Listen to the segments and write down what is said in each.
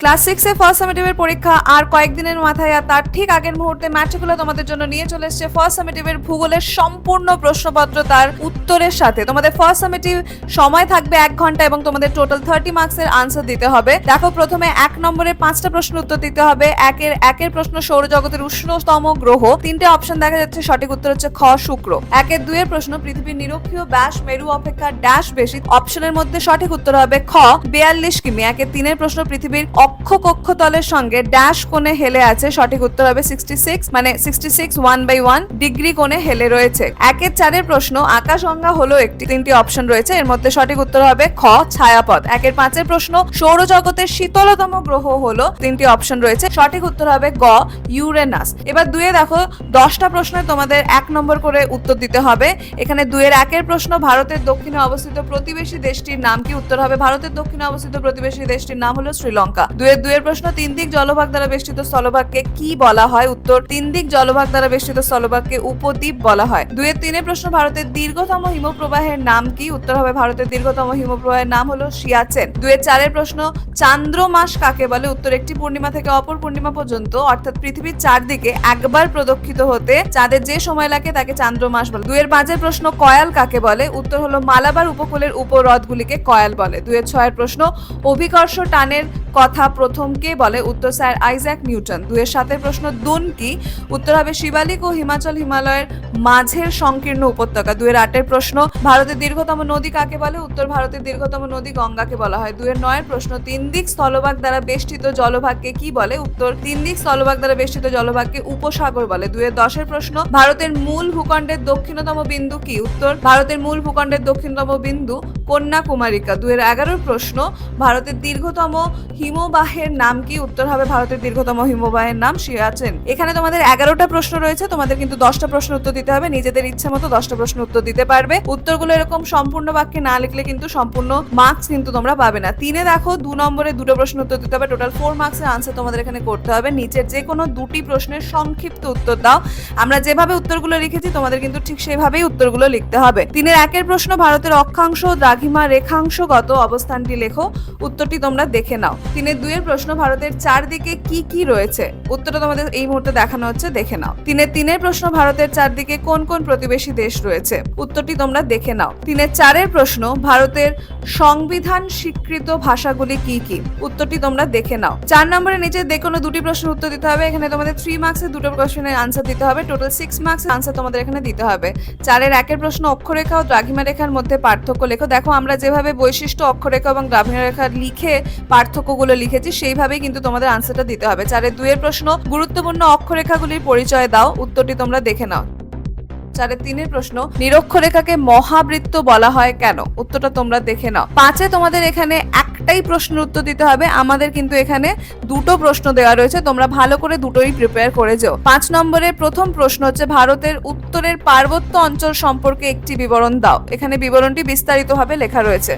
Class 6 এ first সামেটিভের পরীক্ষা আর কয়েকদিনের মাথায়, আর তার ঠিক আগের মুহূর্তে ম্যাট্রিকুলা তোমাদের জন্য নিয়ে চলে এসেছে ফার্স্ট সামেটিভের ভূগোলের সম্পূর্ণ প্রশ্নপত্র তার উত্তরের সাথে। তোমাদের ফার্স্ট সামেটিভ সময় থাকবে 1 ঘন্টা এবং তোমাদের টোটাল 30 মার্কসের আনসার দিতে হবে। দেখো, প্রথমে 1 নম্বরের 5টা প্রশ্নের উত্তর দিতে হবে। একের প্রশ্ন সৌরজগতের উষ্ণতম গ্রহ, 3টে অপশন দেখা যাচ্ছে, সঠিক উত্তর হচ্ছে খ শুক্র। 1-2 প্রশ্ন পৃথিবীর নিরক্ষীয় ব্যাস মেরু অপেক্ষা ড্যাশ বেশি, অপশনের মধ্যে সঠিক উত্তর হবে খ 42 কিমি। 1-3 প্রশ্ন পৃথিবীর অক্ষ কক্ষতলের সঙ্গে ড্যাশ কোণে হেলে আছে, সঠিক উত্তর হবে 66, মানে 66 1/1 ডিগ্রি কোণে হেলে রয়েছে। 1-4 প্রশ্ন আকাশগঙ্গা হলো একটি, 3টি অপশন রয়েছে, এর মধ্যে সঠিক উত্তর হবে খ ছায়াপথ। 1-5 প্রশ্ন সৌরজগতের শীতলতম গ্রহ হলো, 3টি অপশন রয়েছে, সঠিক উত্তর হবে গ ইউরেনাস। এবার 2 দেখো, 10টা প্রশ্নে তোমাদের 1 নম্বর করে উত্তর দিতে হবে। এখানে 2-1 প্রশ্ন ভারতের দক্ষিণে অবস্থিত প্রতিবেশী দেশটির নাম কি? উত্তর হবে ভারতের দক্ষিণে অবস্থিত প্রতিবেশী দেশটির নাম হলো শ্রীলঙ্কা। 2-2 প্রশ্ন 3 দিক জলভাগ দ্বারা বেষ্টিত স্থলভাগকে কি বলা হয়? উত্তর 3 দিক জলভাগ দ্বারা বেষ্টিত স্থলভাগকে উপদ্বীপ বলা হয়। 2-3 প্রশ্ন ভারতের দীর্ঘতম হিমপ্রবাহের নাম কি? উত্তর হবে ভারতের দীর্ঘতম হিমপ্রবাহের নাম হলো সিয়াচেন। 2-4 প্রশ্ন চান্দ্র মাস কাকে বলে? উত্তর একটি পূর্ণিমা থেকে অপর পূর্ণিমা পর্যন্ত, অর্থাৎ পৃথিবীর চারদিকে একবার প্রদক্ষিত হতে চাঁদের যে সময় লাগে তাকে চান্দ্র মাস বলে। 2-5 প্রশ্ন কয়াল কাকে বলে? উত্তর হলো মালাবার উপকূলের উপহ্রদগুলিকে কয়াল বলে। 2-6 প্রশ্ন অভিকর্ষ টানের কথা প্রথম কে বলে? উত্তর স্যার আইজ্যাক নিউটন। 2-7 প্রশ্ন দুন কি? উত্তর হবে শিবালিক ও হিমালয়ের মাঝের সংকীর্ণ উপত্যকা। 2-8 প্রশ্ন ভারতের দীর্ঘতম নদী কাকে বলে? উত্তর ভারতের দীর্ঘতম নদী গঙ্গাকে বলা হয়। 2-9 প্রশ্ন 3 দিক স্থলভাগ দ্বারা বেষ্টিত জলভাগকে কি বলে? উত্তর 3 দিক স্থলভাগ দ্বারা বেষ্টিত জলভাগকে উপসাগর বলে। 2-10 প্রশ্ন ভারতের মূল ভূখণ্ডের দক্ষিণতম বিন্দু কি? উত্তর ভারতের মূল ভূখণ্ডের দক্ষিণতম বিন্দু কন্যাকুমারিকা। 2-11 প্রশ্ন ভারতের দীর্ঘতম হিমবাহের নাম কি? উত্তর হবে ভারতের দীর্ঘতম হিমবাহের নাম সিয়াচেন। এখানে তোমাদের 11টা প্রশ্ন রয়েছে, তোমাদের কিন্তু 10টা প্রশ্ন উত্তর দিতে হবে। নিজেদের ইচ্ছে মতো 10টা প্রশ্ন উত্তর দিতে পারবে। উত্তরগুলো এরকম সম্পূর্ণ বাক্যে না লিখলে কিন্তু সম্পূর্ণ মার্কস কিন্তু তোমরা পাবে না। 3 দেখো, 2 নম্বরে 2টো প্রশ্ন উত্তর দিতে হবে, টোটাল 4 মার্কসের আনসার তোমাদের এখানে করতে হবে। নিচের যে কোনো 2টি প্রশ্নের সংক্ষিপ্ত উত্তর দাও। আমরা যেভাবে উত্তরগুলো লিখেছি তোমাদের কিন্তু ঠিক সেভাবেই উত্তরগুলো লিখতে হবে। 3-1 প্রশ্ন ভারতের অক্ষাংশ দ্রাঘিমা রেখাংশগত অবস্থানটি লেখো, উত্তরটি তোমরা দেখে নাও। 3-2 প্রশ্ন ভারতের চারদিকে কি কি রয়েছে? উত্তরটা তোমাদের এই মুহূর্তে দেখানো হচ্ছে, দেখে নাও। 3-3 প্রশ্ন ভারতের চারদিকে কোন কোন প্রতিবেশী দেশ রয়েছে? উত্তরটি তোমরা দেখে নাও। 3-4 প্রশ্ন ভারতের সংবিধান স্বীকৃত ভাষাগুলি কি কি? উত্তরটি তোমরা দেখে নাও। 4 নম্বরের নিচে যে কোনো 2টি প্রশ্নের উত্তর দিতে হবে। এখানে তোমাদের 3 মার্কসের 2টো প্রশ্নের আনসার দিতে হবে, টোটাল 6 মার্কসের আনসার তোমাদের এখানে দিতে হবে। 4-1 প্রশ্ন অক্ষরেখা ও দ্রাঘিমা রেখার মধ্যে পার্থক্য লেখো। দেখো, আমরা যেভাবে বৈশিষ্ট্য অক্ষরেখা এবং দ্রাঘিমা রেখা লিখে পার্থক্যগুলো লিখেছি সেইভাবেই কিন্তু তোমাদের আনসারটা দিতে হবে। 4-2 প্রশ্ন গুরুত্বপূর্ণ অক্ষরেখাগুলির পরিচয় দাও, উত্তরটি তোমরা দেখে নাও। 4-3 প্রশ্ন নিরক্ষরেখাকে মহাবৃত্ত বলা হয় কেন? উত্তরটা তোমরা দেখে নাও। 5 তোমাদের এখানে একটাই প্রশ্নের উত্তর দিতে হবে। আমাদের কিন্তু এখানে 2টো প্রশ্ন দেওয়া রয়েছে, তোমরা ভালো করে দুটোই প্রিপেয়ার করে যাও। 5 নম্বরের প্রথম প্রশ্ন হচ্ছে ভারতের উত্তরের পার্বত্য অঞ্চল সম্পর্কে একটি বিবরণ দাও। এখানে বিবরণটি বিস্তারিতভাবে লেখা রয়েছে।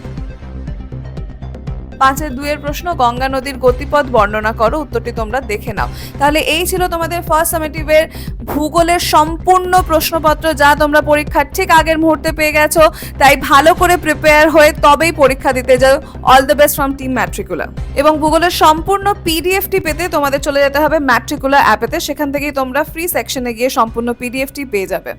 5-2 প্রশ্ন গঙ্গা নদীর গতিপথ বর্ণনা করো, উত্তরটি তোমরা দেখে নাও। তাহলে এই ছিল তোমাদের ফার্স্ট সামেটিভের ভূগোলের সম্পূর্ণ প্রশ্নপত্র, যা তোমরা পরীক্ষার ঠিক আগের মুহূর্তে পেয়ে গেছো। তাই ভালো করে প্রিপেয়ার হয়ে তবেই পরীক্ষা দিতে যাও। All the best from team Matricula. এবং ভূগোলের সম্পূর্ণ পিডিএফটি পেতে তোমাদের চলে যেতে হবে ম্যাট্রিকুলা অ্যাপেতে, সেখান থেকেই তোমরা ফ্রি সেকশনে গিয়ে সম্পূর্ণ পিডিএফটি পেয়ে যাবে।